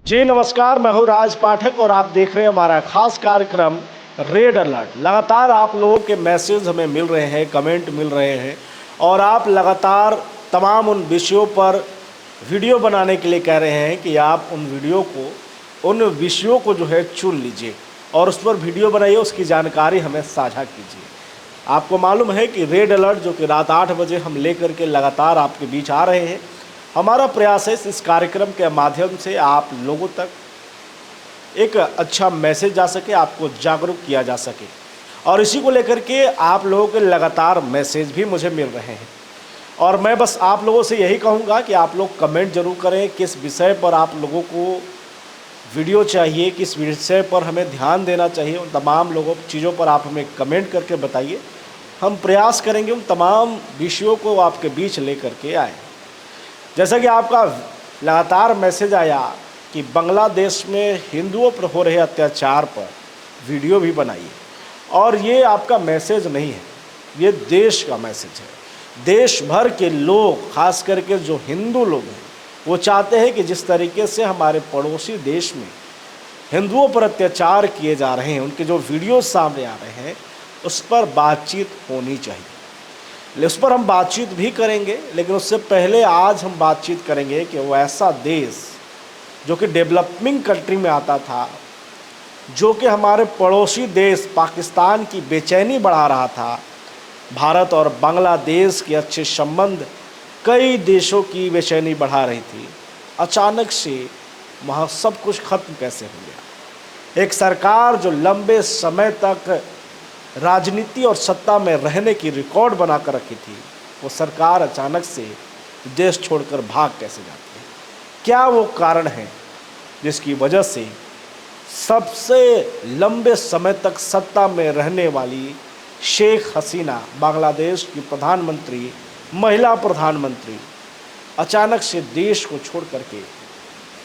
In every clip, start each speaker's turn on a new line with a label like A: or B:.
A: जी नमस्कार, मैं हूँ राज पाठक और आप देख रहे हैं हमारा खास कार्यक्रम रेड अलर्ट। लगातार आप लोगों के मैसेज हमें मिल रहे हैं, कमेंट मिल रहे हैं और आप लगातार तमाम उन विषयों पर वीडियो बनाने के लिए कह रहे हैं कि आप उन विषयों को जो है चुन लीजिए और उस पर वीडियो बनाइए, उसकी जानकारी हमें साझा कीजिए। आपको मालूम है कि रेड अलर्ट जो कि रात 8 बजे हम लेकर के लगातार आपके बीच आ रहे हैं। हमारा प्रयास है इस कार्यक्रम के माध्यम से आप लोगों तक एक अच्छा मैसेज जा सके, आपको जागरूक किया जा सके और इसी को लेकर के आप लोगों के लगातार मैसेज भी मुझे मिल रहे हैं। और मैं बस आप लोगों से यही कहूँगा कि आप लोग कमेंट जरूर करें, किस विषय पर आप लोगों को वीडियो चाहिए, किस विषय पर हमें ध्यान देना चाहिए, उन तमाम चीज़ों पर आप हमें कमेंट करके बताइए। हम प्रयास करेंगे उन तमाम विषयों को आपके बीच लेकर के आए। जैसा कि आपका लगातार मैसेज आया कि बांग्लादेश में हिंदुओं पर हो रहे अत्याचार पर वीडियो भी बनाइए, और ये आपका मैसेज नहीं है, ये देश का मैसेज है। देश भर के लोग, खास करके जो हिंदू लोग हैं, वो चाहते हैं कि जिस तरीके से हमारे पड़ोसी देश में हिंदुओं पर अत्याचार किए जा रहे हैं, उनके जो वीडियो सामने आ रहे हैं, उस पर बातचीत होनी चाहिए। उस पर हम बातचीत भी करेंगे, लेकिन उससे पहले आज हम बातचीत करेंगे कि वो ऐसा देश जो कि डेवलपिंग कंट्री में आता था, जो कि हमारे पड़ोसी देश पाकिस्तान की बेचैनी बढ़ा रहा था, भारत और बांग्लादेश के अच्छे संबंध कई देशों की बेचैनी बढ़ा रही थी, अचानक से वहाँ सब कुछ खत्म कैसे हो गया। एक सरकार जो लंबे समय तक राजनीति और सत्ता में रहने की रिकॉर्ड बनाकर रखी थी, वो सरकार अचानक से देश छोड़कर भाग कैसे जाती है। क्या वो कारण है जिसकी वजह से सबसे लंबे समय तक सत्ता में रहने वाली शेख हसीना, बांग्लादेश की प्रधानमंत्री, महिला प्रधानमंत्री, अचानक से देश को छोड़ करके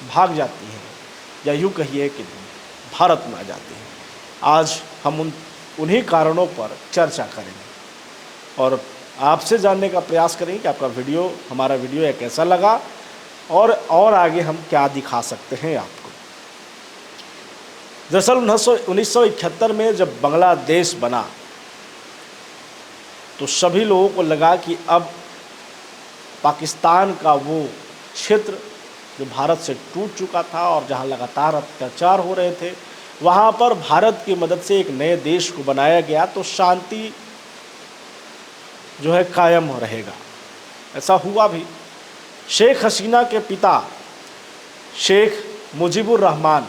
A: भाग जाती हैं, या यूँ कहिए कि भारत में आ जाती हैं। आज हम उन्हीं कारणों पर चर्चा करेंगे और आपसे जानने का प्रयास करेंगे कि आपका हमारा वीडियो कैसा लगा और आगे हम क्या दिखा सकते हैं आपको। दरअसल 1971 में जब बांग्लादेश बना तो सभी लोगों को लगा कि अब पाकिस्तान का वो क्षेत्र जो भारत से टूट चुका था और जहां लगातार अत्याचार हो रहे थे, वहाँ पर भारत की मदद से एक नए देश को बनाया गया तो शांति जो है कायम रहेगा। ऐसा हुआ भी। शेख हसीना के पिता शेख मुजीबुर रहमान,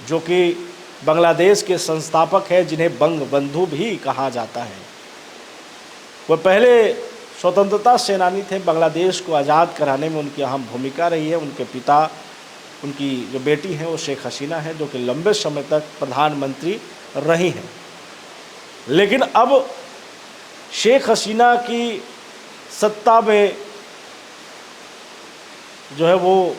A: जो कि बांग्लादेश के संस्थापक हैं, जिन्हें बंगबंधु भी कहा जाता है, वह पहले स्वतंत्रता सेनानी थे। बांग्लादेश को आज़ाद कराने में उनकी अहम भूमिका रही है। उनके पिता, उनकी जो बेटी हैं वो शेख हसीना है, जो कि लंबे समय तक प्रधानमंत्री रही हैं। लेकिन अब शेख हसीना की सत्ता में जो है वो,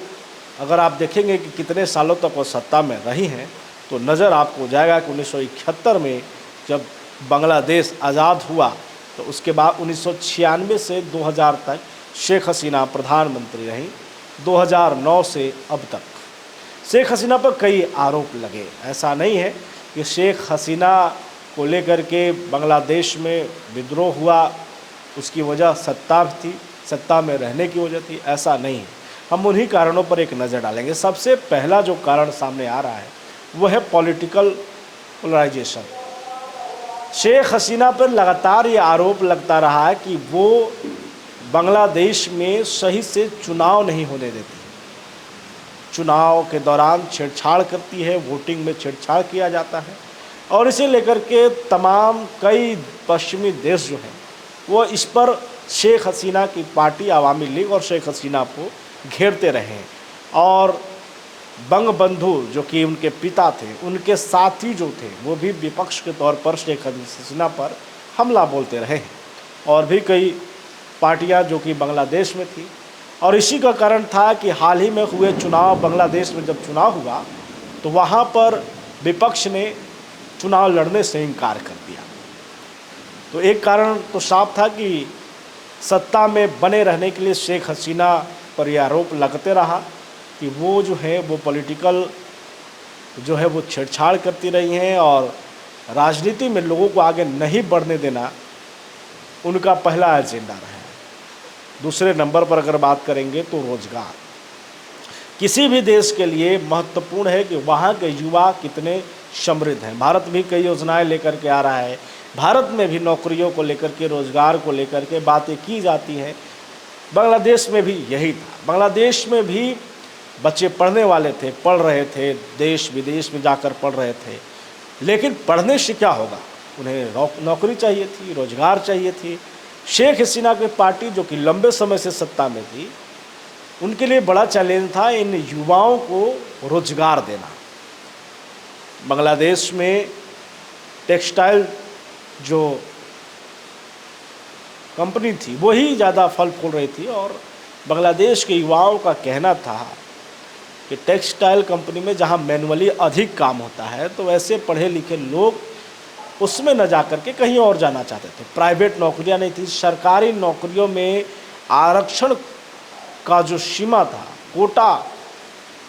A: अगर आप देखेंगे कि कितने सालों तक वो सत्ता में रही हैं, तो नज़र आपको जाएगा कि 1971 में जब बांग्लादेश आज़ाद हुआ तो उसके बाद 1996 से 2000 तक शेख हसीना प्रधानमंत्री रहीं। 2009 से अब तक शेख हसीना पर कई आरोप लगे। ऐसा नहीं है कि शेख हसीना को लेकर के बांग्लादेश में विद्रोह हुआ, उसकी वजह सत्ता में रहने की वजह थी, ऐसा नहीं है। हम उन्हीं कारणों पर एक नज़र डालेंगे। सबसे पहला जो कारण सामने आ रहा है वह है पॉलिटिकल पोलराइजेशन। शेख हसीना पर लगातार ये आरोप लगता रहा है कि वो बांग्लादेश में सही से चुनाव नहीं होने देती, चुनाव के दौरान छेड़छाड़ करती है, वोटिंग में छेड़छाड़ किया जाता है, और इसे लेकर के कई पश्चिमी देश जो हैं वो इस पर शेख हसीना की पार्टी आवामी लीग और शेख हसीना को घेरते रहे हैं। और बंगबंधु जो कि उनके पिता थे, उनके साथी जो थे, वो भी विपक्ष के तौर पर शेख हसीना पर हमला बोलते रहे हैं, और भी कई पार्टियां जो कि बांग्लादेश में थी। और इसी का कारण था कि हाल ही में हुए चुनाव, बांग्लादेश में जब चुनाव हुआ तो वहाँ पर विपक्ष ने चुनाव लड़ने से इनकार कर दिया। तो एक कारण तो साफ था कि सत्ता में बने रहने के लिए शेख हसीना पर यह आरोप लगते रहा कि वो जो है वो पॉलिटिकल जो है वो छेड़छाड़ करती रही हैं और राजनीति में लोगों को आगे नहीं बढ़ने देना उनका पहला एजेंडा रहा है। दूसरे नंबर पर अगर बात करेंगे तो रोजगार। किसी भी देश के लिए महत्वपूर्ण है कि वहाँ के युवा कितने समृद्ध हैं। भारत भी कई योजनाएं लेकर के आ रहा है। भारत में भी नौकरियों को लेकर के, रोजगार को लेकर के बातें की जाती हैं। बांग्लादेश में भी यही था। बांग्लादेश में भी बच्चे पढ़ने वाले थे, पढ़ रहे थे, देश विदेश में जाकर पढ़ रहे थे, लेकिन पढ़ने से क्या होगा, उन्हें नौकरी चाहिए थी, रोजगार चाहिए थी। शेख हसीना की पार्टी जो कि लंबे समय से सत्ता में थी, उनके लिए बड़ा चैलेंज था इन युवाओं को रोजगार देना। बांग्लादेश में टेक्सटाइल जो कंपनी थी वही ज़्यादा फल फूल रही थी और बांग्लादेश के युवाओं का कहना था कि टेक्सटाइल कंपनी में जहां मैनुअली अधिक काम होता है तो वैसे पढ़े लिखे लोग उसमें न जाकर के कहीं और जाना चाहते थे। प्राइवेट नौकरियां नहीं थी। सरकारी नौकरियों में आरक्षण का जो सीमा था, कोटा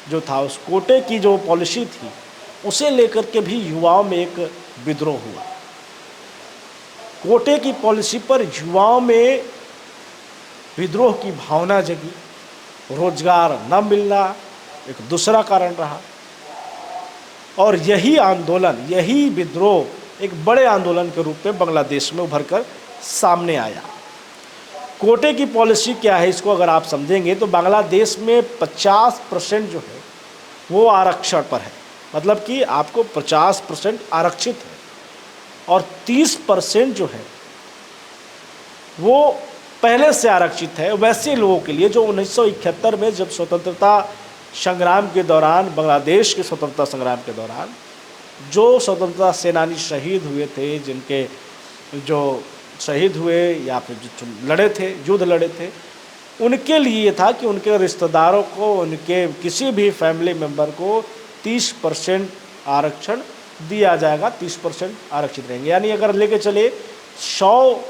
A: जो था, उस कोटे की जो पॉलिसी थी उसे लेकर के भी युवाओं में एक विद्रोह हुआ। कोटे की पॉलिसी पर युवाओं में विद्रोह की भावना जगी। रोजगार न मिलना एक दूसरा कारण रहा और यही आंदोलन, यही विद्रोह एक बड़े आंदोलन के रूप में बांग्लादेश में उभर कर सामने आया। कोटे की पॉलिसी क्या है, इसको अगर आप समझेंगे तो बांग्लादेश में 50% जो है वो आरक्षण पर है। मतलब कि आपको 50% आरक्षित है और 30% जो है वो पहले से आरक्षित है वैसे लोगों के लिए जो 1971 में जब स्वतंत्रता संग्राम के दौरान, बांग्लादेश के स्वतंत्रता संग्राम के दौरान जो स्वतंत्रता सेनानी शहीद हुए थे, जिनके जो शहीद हुए या फिर जो लड़े थे, युद्ध लड़े थे, उनके लिए ये था कि उनके रिश्तेदारों को, उनके किसी भी फैमिली मेम्बर को 30% आरक्षण दिया जाएगा, 30% आरक्षित रहेंगे। यानी अगर लेके चले 100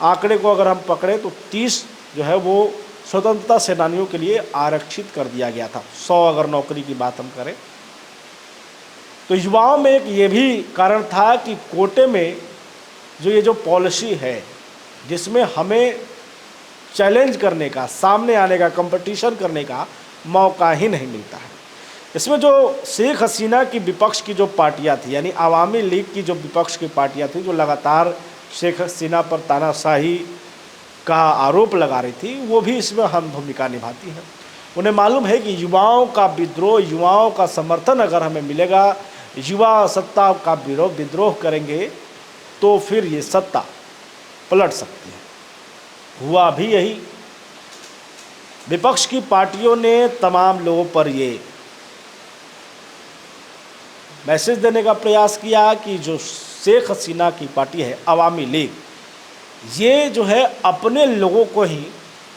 A: आंकड़े को अगर हम पकड़े तो 30 जो है वो स्वतंत्रता सेनानियों के लिए आरक्षित कर दिया गया था। 100 अगर नौकरी की बात हम करें तो युवाओं में एक ये भी कारण था कि कोटे में जो पॉलिसी है जिसमें हमें चैलेंज करने का, सामने आने का, कंपटीशन करने का मौका ही नहीं मिलता है। इसमें जो शेख हसीना की विपक्ष की जो पार्टियां थी, यानी आवामी लीग की जो विपक्ष की पार्टियां थी, जो लगातार शेख हसीना पर तानाशाही का आरोप लगा रही थी, वो भी इसमें अहम भूमिका निभाती है। उन्हें मालूम है कि युवाओं का विद्रोह, युवाओं का समर्थन अगर हमें मिलेगा, युवा सत्ता का विद्रोह करेंगे तो फिर ये सत्ता पलट सकती है। हुआ भी यही। विपक्ष की पार्टियों ने तमाम लोगों पर ये मैसेज देने का प्रयास किया कि जो शेख हसीना की पार्टी है आवामी लीग, ये जो है अपने लोगों को ही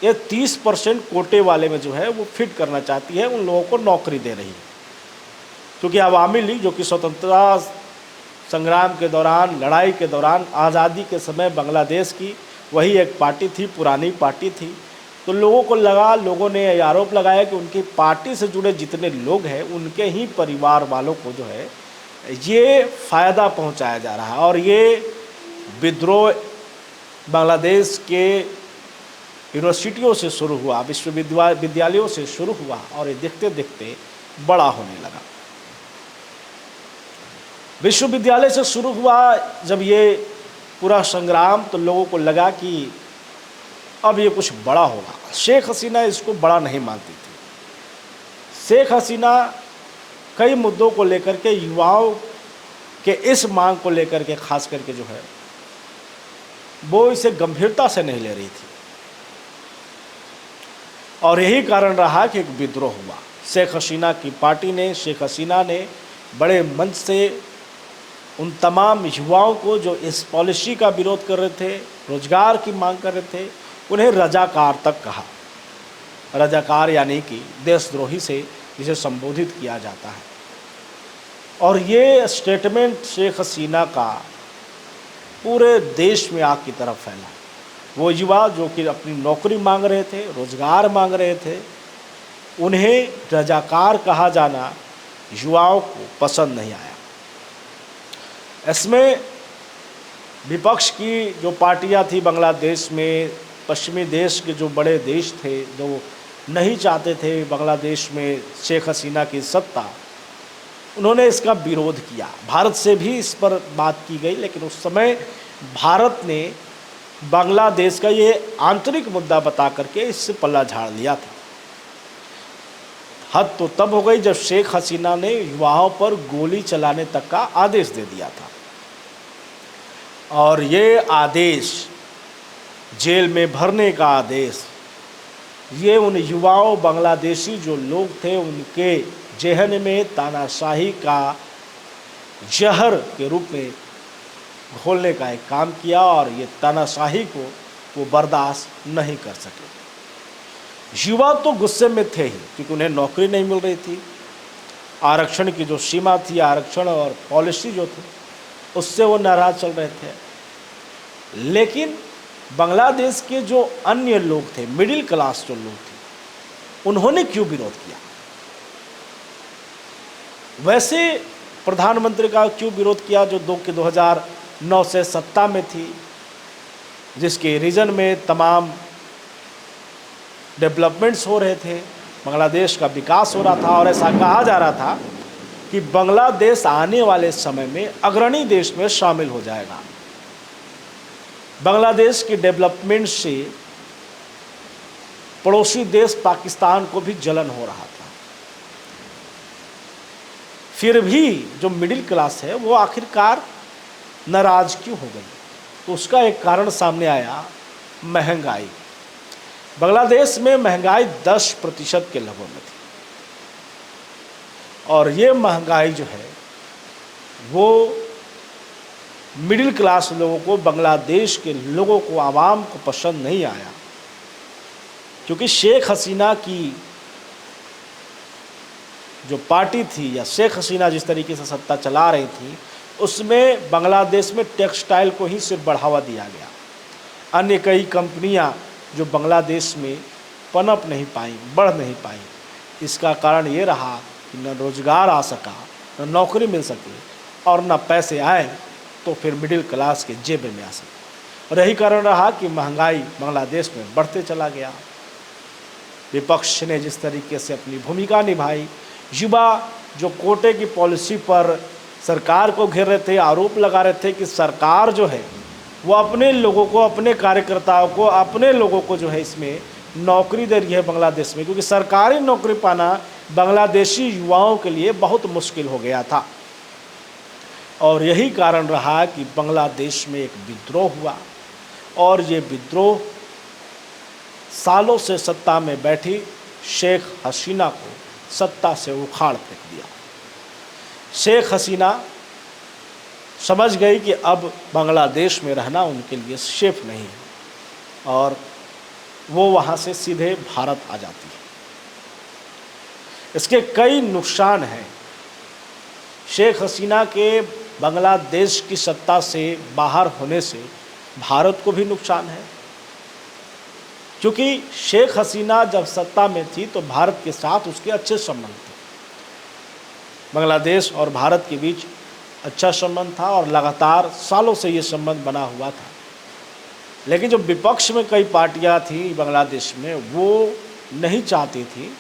A: ये 30% कोटे वाले में जो है वो फिट करना चाहती है, उन लोगों को नौकरी दे रही है। क्योंकि आवामी लीग जो कि स्वतंत्रता संग्राम के दौरान, लड़ाई के दौरान, आज़ादी के समय बांग्लादेश की वही एक पार्टी थी, पुरानी पार्टी थी। तो लोगों ने ये आरोप लगाया कि उनकी पार्टी से जुड़े जितने लोग हैं उनके ही परिवार वालों को जो है ये फ़ायदा पहुंचाया जा रहा है। और ये विद्रोह बांग्लादेश के यूनिवर्सिटियों से शुरू हुआ, विश्वविद्यालयों से शुरू हुआ और ये देखते देखते बड़ा होने लगा। विश्वविद्यालय से शुरू हुआ जब ये पूरा संग्राम, तो लोगों को लगा कि अब ये कुछ बड़ा होगा। शेख हसीना इसको बड़ा नहीं मानती थी। शेख हसीना कई मुद्दों को लेकर के, युवाओं के इस मांग को लेकर के खास करके जो है वो इसे गंभीरता से नहीं ले रही थी और यही कारण रहा कि एक विद्रोह हुआ। शेख हसीना की पार्टी ने, शेख हसीना ने बड़े मंच से उन तमाम युवाओं को जो इस पॉलिसी का विरोध कर रहे थे, रोजगार की मांग कर रहे थे, उन्हें रजाकार तक कहा। रजाकार यानी कि देशद्रोही से जिसे संबोधित किया जाता है। और ये स्टेटमेंट शेख हसीना का पूरे देश में आग की तरफ फैला। वो युवा जो कि अपनी नौकरी मांग रहे थे, रोजगार मांग रहे थे, उन्हें रजाकार कहा जाना युवाओं को पसंद नहीं आया। इसमें विपक्ष की जो पार्टियां थी बांग्लादेश में, पश्चिमी देश के जो बड़े देश थे जो नहीं चाहते थे बांग्लादेश में शेख हसीना की सत्ता, उन्होंने इसका विरोध किया। भारत से भी इस पर बात की गई, लेकिन उस समय भारत ने बांग्लादेश का ये आंतरिक मुद्दा बता करके इससे पल्ला झाड़ लिया था। हद तो तब हो गई जब शेख हसीना ने युवाओं पर गोली चलाने तक का आदेश दे दिया था, और ये आदेश, जेल में भरने का आदेश, ये उन युवाओं बांग्लादेशी जो लोग थे उनके जहन में तानाशाही का जहर के रूप में घोलने का एक काम किया, और ये तानाशाही को वो बर्दाश्त नहीं कर सके। युवा तो गुस्से में थे ही, क्योंकि उन्हें नौकरी नहीं मिल रही थी, आरक्षण की जो सीमा थी, आरक्षण और पॉलिसी जो थी, उससे वो नाराज चल रहे थे। लेकिन बांग्लादेश के जो अन्य लोग थे, मिडिल क्लास जो लोग थे, उन्होंने क्यों विरोध किया? वैसे प्रधानमंत्री का क्यों विरोध किया जो 2009 से सत्ता में थी, जिसके रीजन में तमाम डेवलपमेंट्स हो रहे थे, बांग्लादेश का विकास हो रहा था, और ऐसा कहा जा रहा था कि बांग्लादेश आने वाले समय में अग्रणी देश में शामिल हो जाएगा। बांग्लादेश की डेवलपमेंट से पड़ोसी देश पाकिस्तान को भी जलन हो रहा था। फिर भी जो मिडिल क्लास है वो आखिरकार नाराज क्यों हो गई? तो उसका एक कारण सामने आया, महंगाई। बांग्लादेश में महंगाई 10% के लगभग में थी, और ये महंगाई जो है वो मिडिल क्लास लोगों को, बांग्लादेश के लोगों को, आवाम को पसंद नहीं आया, क्योंकि शेख हसीना की जो पार्टी थी, या शेख हसीना जिस तरीके से सत्ता चला रही थी, उसमें बांग्लादेश में टेक्सटाइल को ही सिर्फ बढ़ावा दिया गया। अन्य कई कंपनियां जो बांग्लादेश में पनप नहीं पाई, बढ़ नहीं पाई। इसका कारण ये रहा कि न रोजगार आ सका, न नौकरी मिल सके, और न पैसे आए तो फिर मिडिल क्लास के जेब में आ सके। और यही कारण रहा कि महंगाई बांग्लादेश में बढ़ते चला गया। विपक्ष ने जिस तरीके से अपनी भूमिका निभाई, युवा जो कोटे की पॉलिसी पर सरकार को घेर रहे थे, आरोप लगा रहे थे कि सरकार जो है वो अपने लोगों को, अपने कार्यकर्ताओं को, अपने लोगों को जो है इसमें नौकरी दे रही है बांग्लादेश में, क्योंकि सरकारी नौकरी पाना बांग्लादेशी युवाओं के लिए बहुत मुश्किल हो गया था। और यही कारण रहा कि बांग्लादेश में एक विद्रोह हुआ, और ये विद्रोह सालों से सत्ता में बैठी शेख हसीना को सत्ता से उखाड़ फेंक दिया। शेख हसीना समझ गई कि अब बांग्लादेश में रहना उनके लिए सेफ नहीं है, और वो वहाँ से सीधे भारत आ जाती है। इसके कई नुकसान हैं। शेख हसीना के बांग्लादेश की सत्ता से बाहर होने से भारत को भी नुकसान है, क्योंकि शेख हसीना जब सत्ता में थी तो भारत के साथ उसके अच्छे संबंध थे। बांग्लादेश और भारत के बीच अच्छा संबंध था, और लगातार सालों से ये संबंध बना हुआ था। लेकिन जो विपक्ष में कई पार्टियां थी बांग्लादेश में, वो नहीं चाहती थी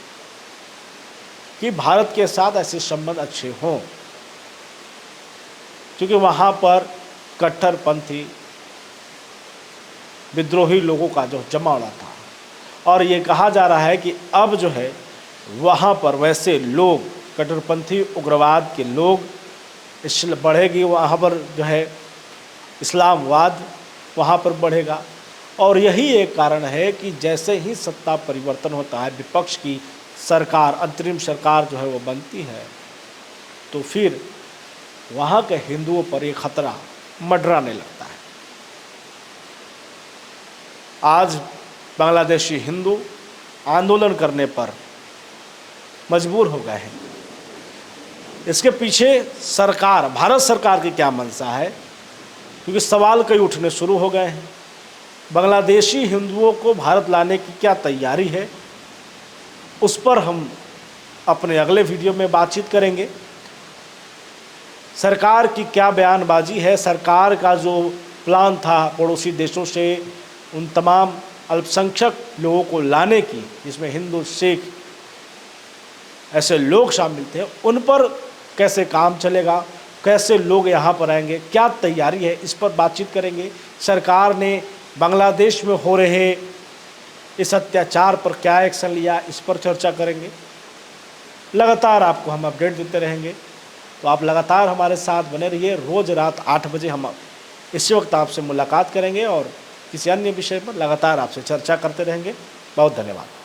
A: कि भारत के साथ ऐसे संबंध अच्छे हों, क्योंकि वहाँ पर कट्टरपंथी विद्रोही लोगों का जो जमावड़ा था, और ये कहा जा रहा है कि अब जो है वहाँ पर वैसे लोग, कट्टरपंथी उग्रवाद के लोग इसलिए बढ़ेगी, वहाँ पर जो है इस्लामवाद वहाँ पर बढ़ेगा। और यही एक कारण है कि जैसे ही सत्ता परिवर्तन होता है, विपक्ष की सरकार, अंतरिम सरकार जो है वो बनती है, तो फिर वहाँ के हिंदुओं पर ये खतरा मंडराने लगता है। आज बांग्लादेशी हिंदू आंदोलन करने पर मजबूर हो गए हैं। इसके पीछे सरकार, भारत सरकार की क्या मंशा है, क्योंकि सवाल कई उठने शुरू हो गए हैं। बांग्लादेशी हिंदुओं को भारत लाने की क्या तैयारी है, उस पर हम अपने अगले वीडियो में बातचीत करेंगे। सरकार की क्या बयानबाजी है, सरकार का जो प्लान था पड़ोसी देशों से उन तमाम अल्पसंख्यक लोगों को लाने की, जिसमें हिंदू सिख ऐसे लोग शामिल थे, उन पर कैसे काम चलेगा, कैसे लोग यहाँ पर आएंगे, क्या तैयारी है, इस पर बातचीत करेंगे। सरकार ने बांग्लादेश में हो रहे इस अत्याचार पर क्या एक्शन लिया, इस पर चर्चा करेंगे। लगातार आपको हम अपडेट देते रहेंगे, तो आप लगातार हमारे साथ बने रहिए। रोज़ रात 8 बजे हम इसी वक्त आपसे मुलाकात करेंगे और किसी अन्य विषय पर लगातार आपसे चर्चा करते रहेंगे। बहुत धन्यवाद।